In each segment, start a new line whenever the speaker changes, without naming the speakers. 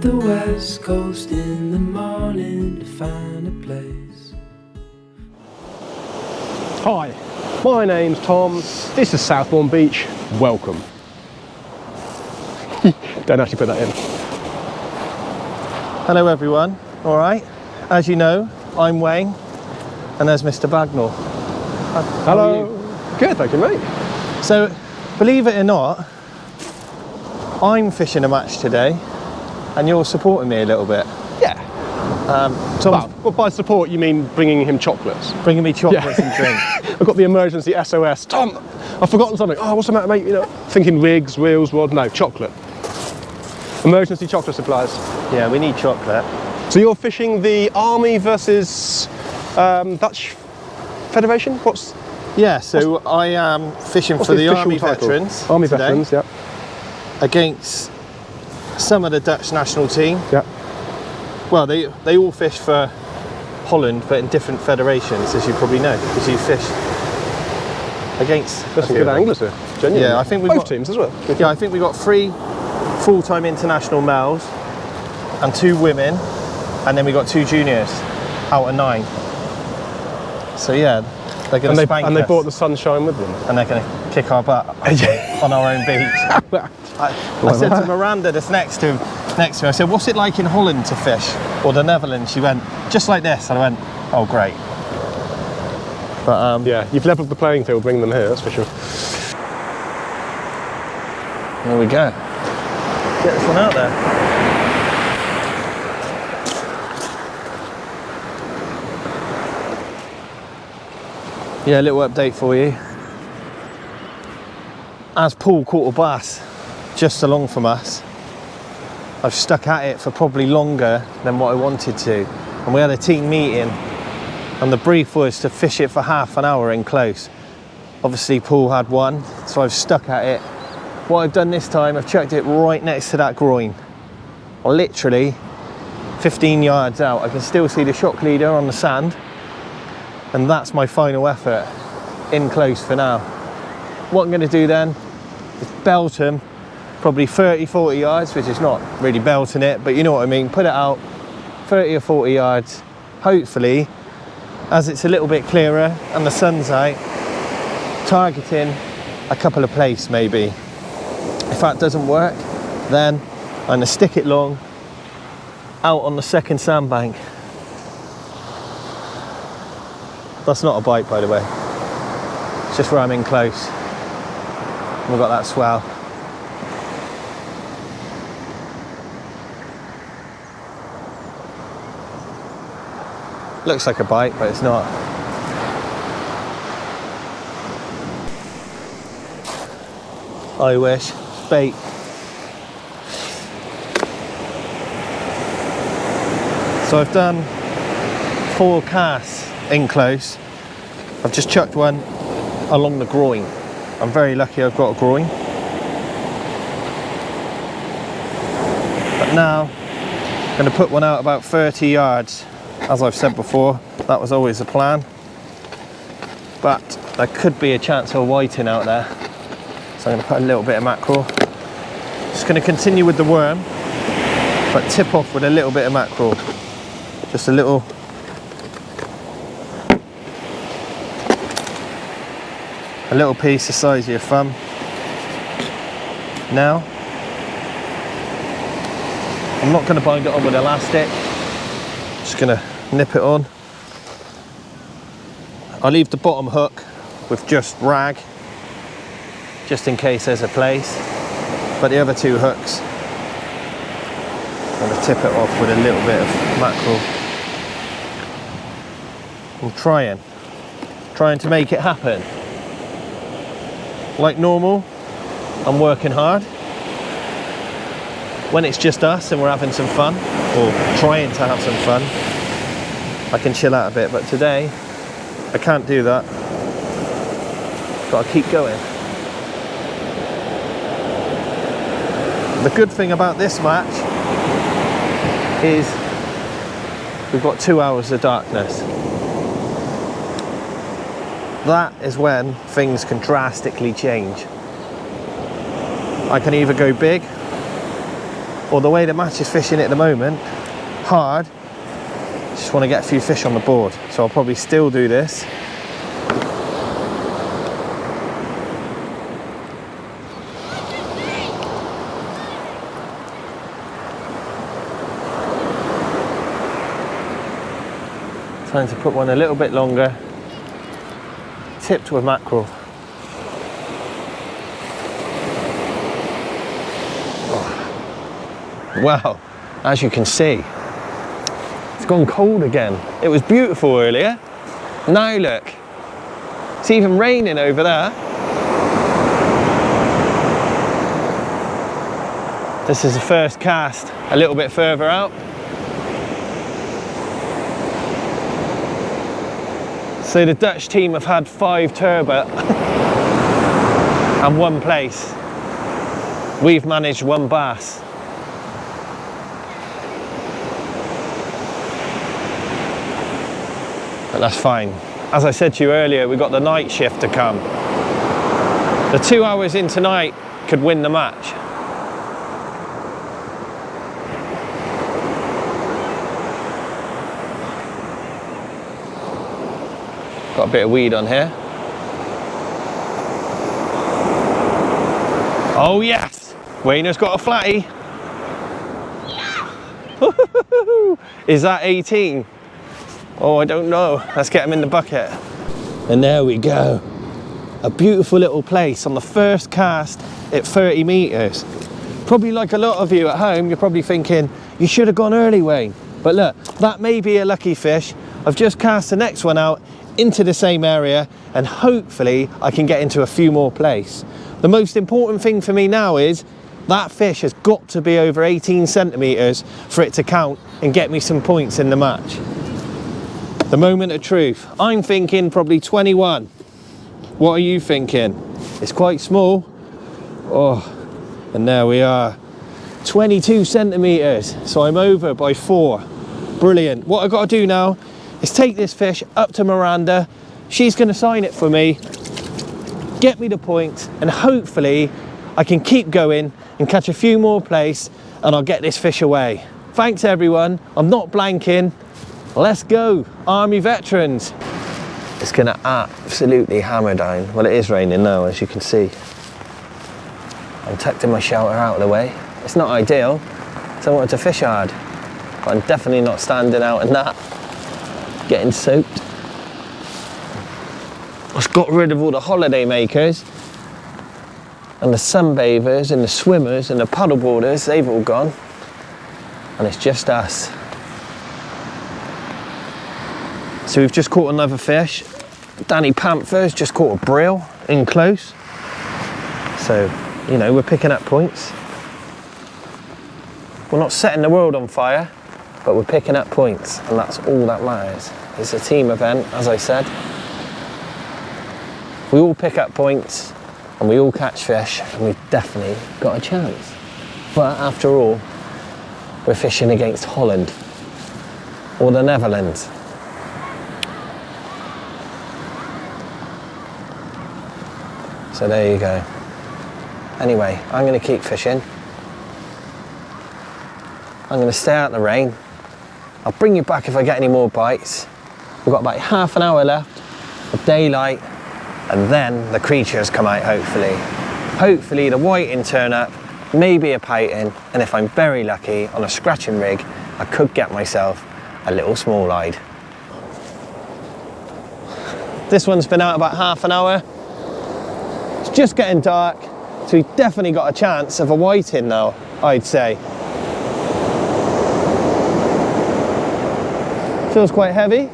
the west coast in the morning to find a place.
Hi, my name's Tom. This is Southbourne Beach. Welcome. Don't actually put that in.
Hello everyone, alright. As you know, I'm Wayne and there's Mr. Bagnall.
Hello. Good, thank you, mate.
So, believe it or not, I'm fishing a match today and you're supporting me a little bit.
Yeah.
Tom's
Well, by support you mean bringing him chocolates.
bringing me chocolates and drink.
I've got the emergency SOS. Tom, I've forgotten something. Oh, what's the matter, mate? You know, thinking rigs, reels, rod. No, chocolate. Emergency chocolate supplies.
Yeah, we need chocolate.
So you're fishing the Army versus Dutch Federation?
Yeah, so I am fishing for the
official
Army
title?
veterans.
Army
today
veterans, yeah.
Against some of the Dutch national team.
Yeah.
Well, they all fish for Holland, but in different federations, as you probably know, because you fish against.
There's some good anglers here, genuinely.
Yeah, I think we've
both
got
teams as well.
Yeah, I think we got 3 full-time international males and 2 women, and then we got 2 juniors out of 9. So yeah, they're going to spank us.
And they brought the sunshine with them.
And they're going to kick our butt on our own beach. I said to Miranda that's next to me, I said, what's it like in Holland to fish? Or the Netherlands? She went, just like this. And I went, oh great. But
yeah, you've levelled the playing field bringing them here, that's for sure.
There we go. Get this one out there. Yeah, a little update for you. As Paul caught a bass just along from us, I've stuck at it for probably longer than what I wanted to. And we had a team meeting and the brief was to fish it for half an hour in close. Obviously Paul had one, so I've stuck at it. What I've done this time, I've chucked it right next to that groin. Literally 15 yards out. I can still see the shock leader on the sand. And that's my final effort in close for now. What I'm going to do then is belt him probably 30-40 yards, which is not really belting it, but you know what I mean. Put it out 30 or 40 yards. Hopefully, as it's a little bit clearer and the sun's out, targeting a couple of place maybe. If that doesn't work, then I'm going to stick it long out on the second sandbank. That's not a bite, by the way. It's just where I'm in close. We've got that swell. Looks like a bite, but it's not. I wish. Bait. So I've done 4 casts in close. I've just chucked one along the groin. I'm very lucky I've got a groin. But now I'm going to put one out about 30 yards. As I've said before, that was always the plan. But there could be a chance of a whiting out there. So I'm going to put a little bit of mackerel. Just going to continue with the worm, but tip off with a little bit of mackerel. Just a little. A little piece the size of your thumb. Now, I'm not going to bind it on with elastic. Just going to nip it on. I'll leave the bottom hook with just rag, just in case there's a place. But the other 2 hooks, I'm going to tip it off with a little bit of mackerel. I'm trying to make it happen. Like normal, I'm working hard. When it's just us and we're having some fun, or trying to have some fun, I can chill out a bit, but today I can't do that. Gotta keep going. The good thing about this match is we've got 2 hours of darkness. That is when things can drastically change. I can either go big or the way the match is fishing at the moment, hard. Just want to get a few fish on the board. So I'll probably still do this. Trying to put one a little bit longer, tipped with mackerel. Oh. Wow, as you can see, it's gone cold again. It was beautiful earlier. Now look, it's even raining over there. This is the first cast, a little bit further out. So the Dutch team have had 5 turbot and 1 place. We've managed 1 bass. But that's fine. As I said to you earlier, we've got the night shift to come. The 2 hours in tonight could win the match. Got a bit of weed on here. Oh yes! Wayner's got a flatty. Is that 18? Oh, I don't know. Let's get him in the bucket. And there we go. A beautiful little place on the first cast at 30 metres. Probably like a lot of you at home, you're probably thinking, you should have gone early, Wayne. But look, that may be a lucky fish. I've just cast the next one out into the same area, and hopefully I can get into a few more place. The most important thing for me now is that fish has got to be over 18 centimetres for it to count and get me some points in the match. The moment of truth. I'm thinking probably 21. What are you thinking? It's quite small. Oh, and there we are. 22 centimetres. So I'm over by 4. Brilliant. What I've got to do now is take this fish up to Miranda. She's going to sign it for me, get me the points, and hopefully I can keep going and catch a few more place, and I'll get this fish away. Thanks everyone. I'm not blanking. Let's go, Army veterans. It's going to absolutely hammer down. Well, it is raining now, as you can see. I'm tucked in my shelter out of the way. It's not ideal, so I wanted to fish hard, but I'm definitely not standing out in that. Getting soaked. I've got rid of all the holiday makers and the sunbathers and the swimmers and the paddleboarders. They've all gone, and it's just us. So we've just caught another fish. Danny Panther's just caught a brill in close. So, you know, we're picking up points. We're not setting the world on fire, but we're picking up points, and that's all that matters. It's a team event, as I said. We all pick up points, and we all catch fish, and we've definitely got a chance. But after all, we're fishing against Holland, or the Netherlands. So there you go. Anyway, I'm going to keep fishing. I'm going to stay out in the rain. I'll bring you back if I get any more bites. We've got about half an hour left of daylight, and then the creatures come out, hopefully. Hopefully the whiting turn up, maybe a pouting, and if I'm very lucky on a scratching rig, I could get myself a little small-eyed. This one's been out about half an hour. It's just getting dark, so we've definitely got a chance of a whiting now, I'd say. Feels quite heavy.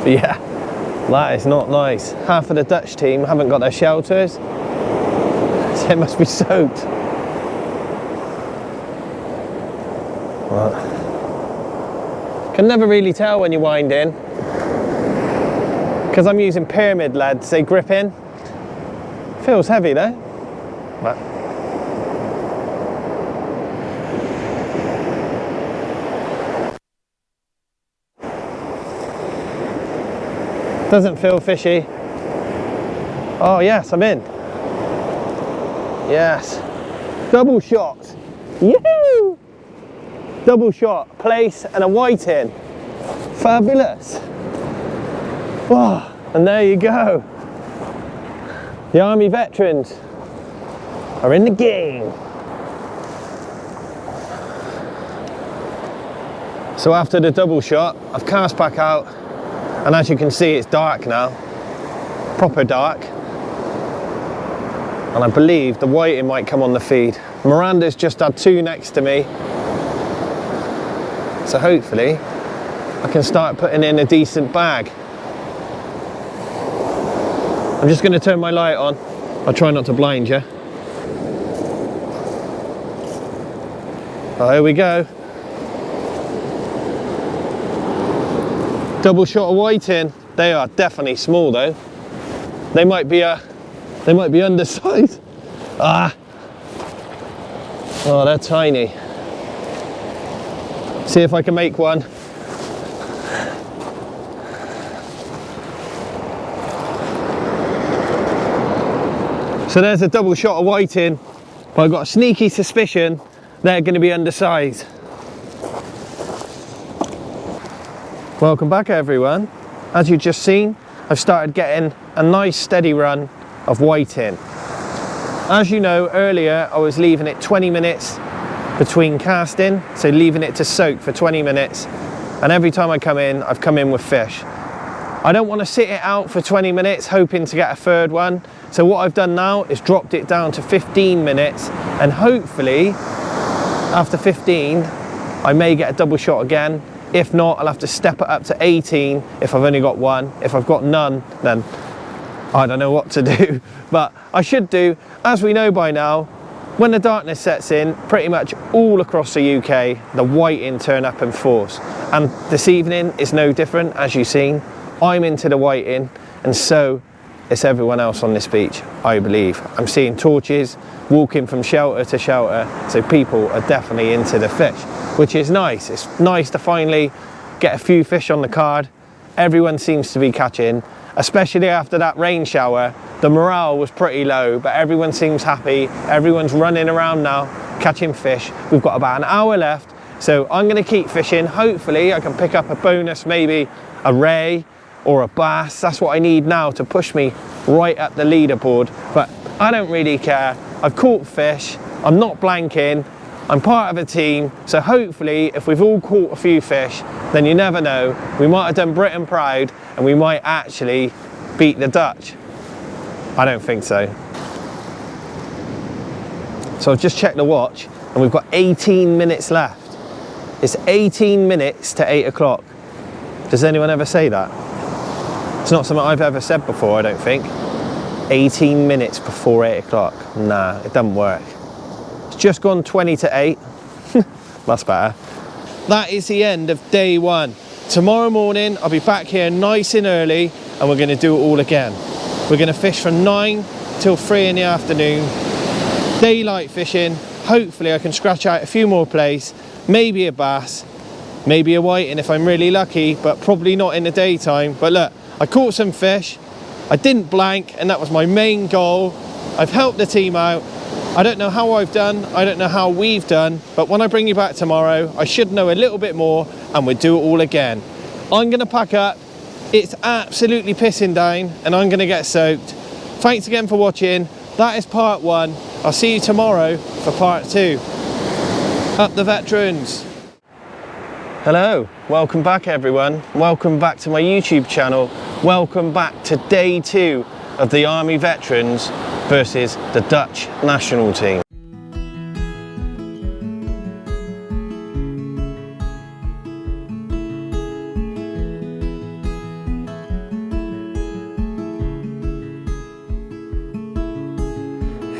But yeah, that is not nice. Half of the Dutch team haven't got their shelters, so it must be soaked. Well, can never really tell when you wind in, because I'm using pyramid leads, they grip in. Feels heavy though. But doesn't feel fishy. Oh yes, I'm in. Yes. Double shot. Yoo-hoo! Double shot, place and a whiting. Fabulous. Oh, and there you go. The Army veterans are in the game. So after the double shot, I've cast back out, and as you can see, it's dark now, proper dark. And I believe the whiting might come on the feed. Miranda's just had 2 next to me, so hopefully I can start putting in a decent bag. I'm just going to turn my light on. I'll try not to blind you. Oh, here we go. Double shot of whiting. They are definitely small though. They might be undersized. Ah. Oh, they're tiny. See if I can make one. So there's a double shot of whiting, but I've got a sneaky suspicion they're going to be undersized. Welcome back everyone. As you've just seen, I've started getting a nice steady run of whiting. As you know, earlier I was leaving it 20 minutes between casting, so leaving it to soak for 20 minutes, and every time I come in, I've come in with fish. I don't want to sit it out for 20 minutes hoping to get a third one, so what I've done now is dropped it down to 15 minutes, and hopefully after 15 I may get a double shot again. If not, I'll have to step it up to 18 if I've only got one. If I've got none, then I don't know what to do. But I should do, as we know by now, when the darkness sets in, pretty much all across the UK, the whiting turn up in force. And this evening is no different, as you've seen. I'm into the whiting, and so is everyone else on this beach, I believe. I'm seeing torches, walking from shelter to shelter, so people are definitely into the fish, which is nice. It's nice to finally get a few fish on the card. Everyone seems to be catching, especially after that rain shower. The morale was pretty low, but everyone seems happy. Everyone's running around now, catching fish. We've got about an hour left, so I'm gonna keep fishing. Hopefully I can pick up a bonus, maybe a ray or a bass. That's what I need now to push me right up the leaderboard, but I don't really care. I've caught fish, I'm not blanking, I'm part of a team, so hopefully if we've all caught a few fish, then you never know, we might have done Britain proud and we might actually beat the Dutch. I don't think so. So I've just checked the watch and we've got 18 minutes left. It's 18 minutes to 8 o'clock. Does anyone ever say that? It's not something I've ever said before, I don't think. 18 minutes before 8 o'clock. Nah, it doesn't work. It's just gone 20 to 8. That's better. That is the end of day 1. Tomorrow morning, I'll be back here nice and early and we're gonna do it all again. We're gonna fish from 9 till 3 in the afternoon. Daylight fishing. Hopefully I can scratch out a few more plays, maybe a bass, maybe a whiting if I'm really lucky, but probably not in the daytime. But look, I caught some fish. I didn't blank, and that was my main goal. I've helped the team out. I don't know how I've done, I don't know how we've done, but when I bring you back tomorrow, I should know a little bit more and we'll do it all again. I'm gonna pack up. It's absolutely pissing down and I'm gonna get soaked. Thanks again for watching. That is part 1. I'll see you tomorrow for part 2. Up the veterans. Hello, welcome back everyone. Welcome back to my YouTube channel. Welcome back to day 2 of the Army Veterans versus the Dutch national team.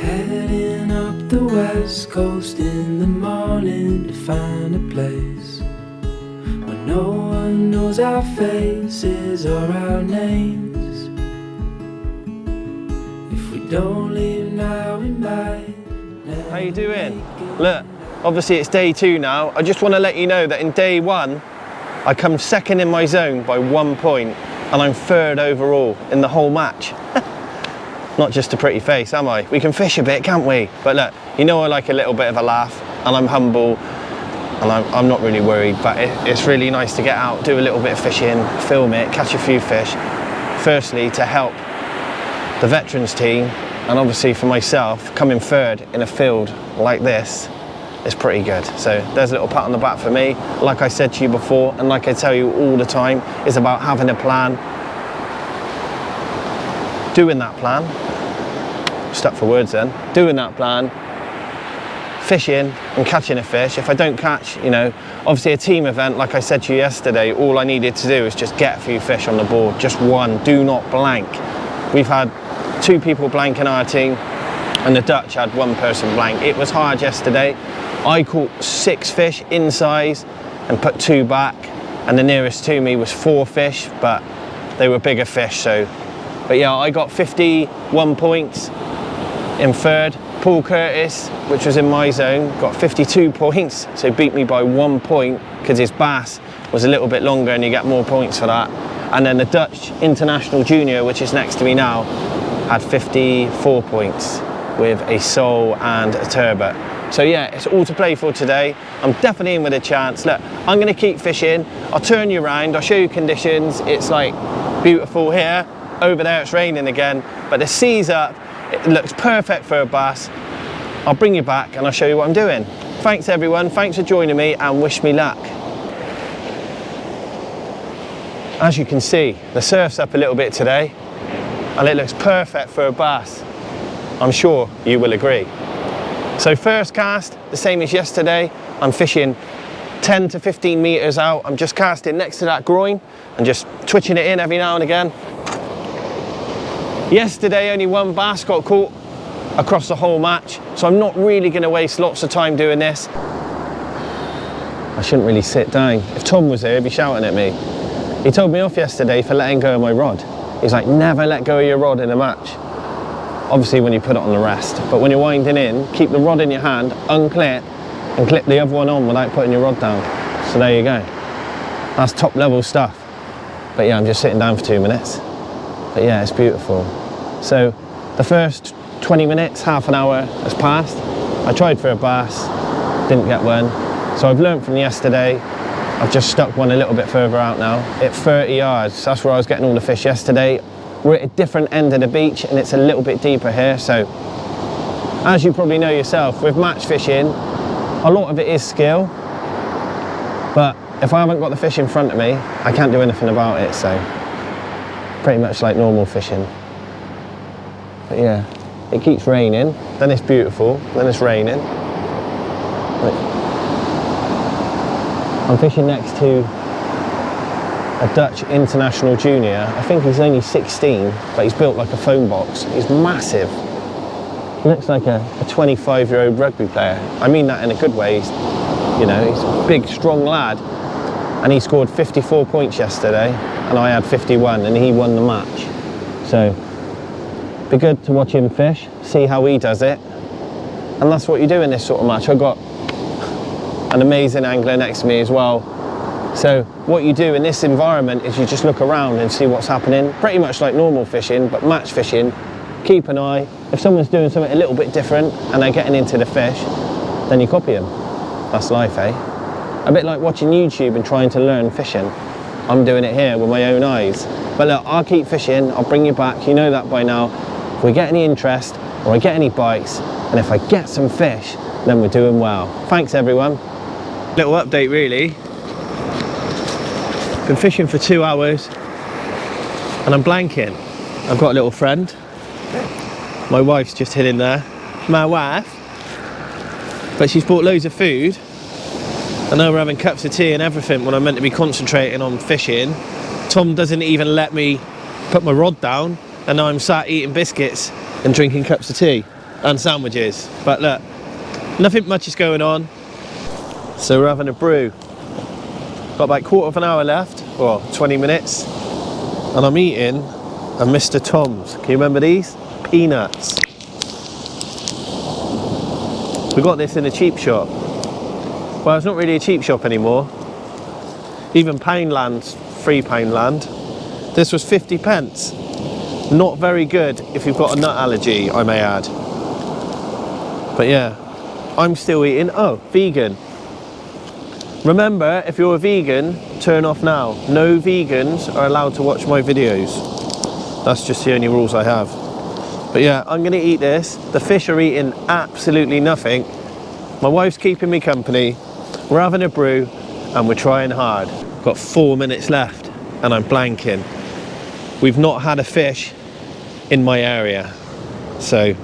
Heading up the west coast in the morning to find a place where no one knows our faces or our names. If we don't leave now, we might.
How you doing? Look, obviously it's day 2 now. I just want to let you know that in day 1, I come second in my zone by 1 point and I'm 3rd overall in the whole match. not just a pretty face, am I? We can fish a bit, can't we? But look, you know I like a little bit of a laugh, and I'm humble, and I'm not really worried, but it's really nice to get out, do a little bit of fishing, film it, catch a few fish. Firstly, to help the veterans team, and obviously for myself, coming third in a field like this is pretty good. So there's a little pat on the back for me. Like I said to you before, and like I tell you all the time, it's about having a plan, doing that plan, stuck for words then, doing that plan, fishing and catching a fish. If I don't catch, you know, obviously a team event, like I said to you yesterday, all I needed to do is just get a few fish on the board, just one, do not blank. We've had 2 people blank in our team, and the Dutch had 1 person blank. It was hard yesterday. I caught 6 fish in size and put 2 back, and the nearest to me was 4 fish, but they were bigger fish. So, but yeah, I got 51 points in third. Paul Curtis, which was in my zone, got 52 points, so beat me by 1 point because his bass was a little bit longer and you get more points for that. And then the Dutch International Junior, which is next to me now, had 54 points with a sole and a turbot. So yeah, it's all to play for today. I'm definitely in with a chance. Look, I'm gonna keep fishing. I'll turn you around, I'll show you conditions. It's like beautiful here. Over there it's raining again, but the sea's up. It looks perfect for a bass. I'll bring you back and I'll show you what I'm doing. Thanks everyone, thanks for joining me, and wish me luck. As you can see, the surf's up a little bit today and it looks perfect for a bass. I'm sure you will agree. So first cast, the same as yesterday. I'm fishing 10 to 15 meters out. I'm just casting next to that groin and just twitching it in every now and again. Yesterday only 1 bass got caught across the whole match, so I'm not really going to waste lots of time doing this. I shouldn't really sit down. If Tom was here, he'd be shouting at me. He told me off yesterday for letting go of my rod. He's like, never let go of your rod in a match. Obviously when you put it on the rest, but when you're winding in, keep the rod in your hand, unclip, and clip the other one on without putting your rod down. So there you go. That's top level stuff. But yeah, I'm just sitting down for 2 minutes. But yeah, it's beautiful. So the first 20 minutes, half an hour has passed. I tried for a bass, didn't get one. So I've learned from yesterday. I've just stuck one a little bit further out now at 30 yards. That's where I was getting all the fish yesterday. We're at a different end of the beach and it's a little bit deeper here. So as you probably know yourself, with match fishing, a lot of it is skill. But if I haven't got the fish in front of me, I can't do anything about it. So pretty much like normal fishing. But yeah, it keeps raining, then it's beautiful, then it's raining. I'm fishing next to a Dutch International Junior. I think he's only 16, but he's built like a phone box. He's massive. He looks like a 25-year-old rugby player. I mean that in a good way. You know, he's a big, strong lad, and he scored 54 points yesterday, and I had 51, and he won the match. So, be good to watch him fish, see how he does it, and that's what you do in this sort of match. I've got an amazing angler next to me as well. So what you do in this environment is you just look around and see what's happening, pretty much like normal fishing, but match fishing. Keep an eye. If someone's doing something a little bit different and they're getting into the fish, then you copy them. That's life, eh? A bit like watching YouTube and trying to learn fishing. I'm doing it here with my own eyes. But look, I'll keep fishing, I'll bring you back, you know that by now. If we get any interest or I get any bites, and if I get some fish, then we're doing well. Thanks everyone. Little update really. Been fishing for 2 hours and I'm blanking. I've got a little friend. My wife's just hid in there. My wife. But she's bought loads of food. I know we're having cups of tea and everything when I'm meant to be concentrating on fishing. Tom doesn't even let me put my rod down, and now I'm sat eating biscuits and drinking cups of tea and sandwiches. But look, nothing much is going on. So we're having a brew. Got about quarter of an hour left, or 20 minutes, and I'm eating a Mr. Tom's. Can you remember these? Peanuts. We got this in a cheap shop. Well, it's not really a cheap shop anymore. Even Poundland's £3 This was 50 pence. Not very good if you've got a nut allergy, I may add. But yeah, I'm still eating. Oh, vegan. Remember, if you're a vegan, turn off now. No vegans are allowed to watch my videos. That's just the only rules I have. But yeah, I'm gonna eat this. The fish are eating absolutely nothing. My wife's keeping me company. We're having a brew and we're trying hard. Got 4 minutes left and I'm blanking. We've not had a fish in my area. So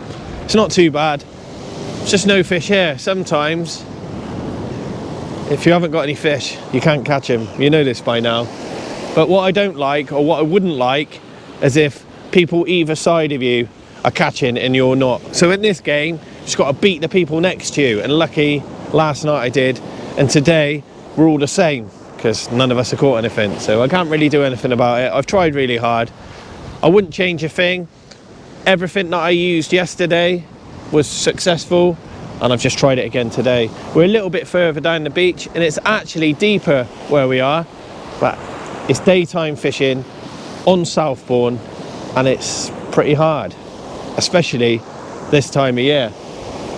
it's not too bad. It's just no fish here. Sometimes, if you haven't got any fish, you can't catch them. You know this by now. But what I don't like, or what I wouldn't like, is if people either side of you are catching and you're not. So in this game, you just got to beat the people next to you. And lucky, last night I did. And today, we're all the same, because none of us have caught anything. So I can't really do anything about it. I've tried really hard. I wouldn't change a thing. Everything that I used yesterday was successful. And I've just tried it again today. We're a little bit further down the beach and it's actually deeper where we are, but it's daytime fishing on Southbourne and it's pretty hard, especially this time of year.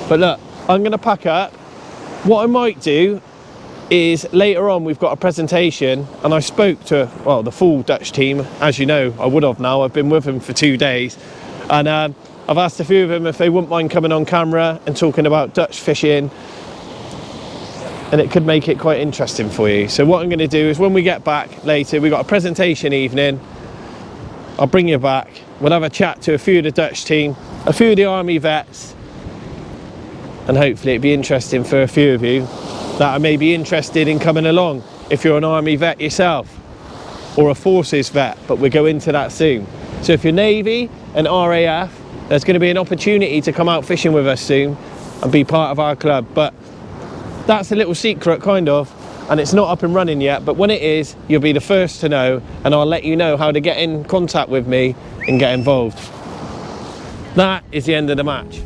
But look, I'm gonna pack up. What I might do is later on we've got a presentation and I spoke to, well, the full Dutch team. As you know, I would have now. I've been with them for 2 days. And I've asked a few of them if they wouldn't mind coming on camera and talking about Dutch fishing, and it could make it quite interesting for you. So what I'm going to do is when we get back later, we've got a presentation evening, I'll bring you back, we'll have a chat to a few of the Dutch team, a few of the army vets, and hopefully it'd be interesting for a few of you that are maybe interested in coming along if you're an army vet yourself or a forces vet, but we'll go into that soon. So if you're Navy and RAF, there's going to be an opportunity to come out fishing with us soon and be part of our club. But that's a little secret, kind of, and it's not up and running yet. But when it is, you'll be the first to know, and I'll let you know how to get in contact with me and get involved. That is the end of the match.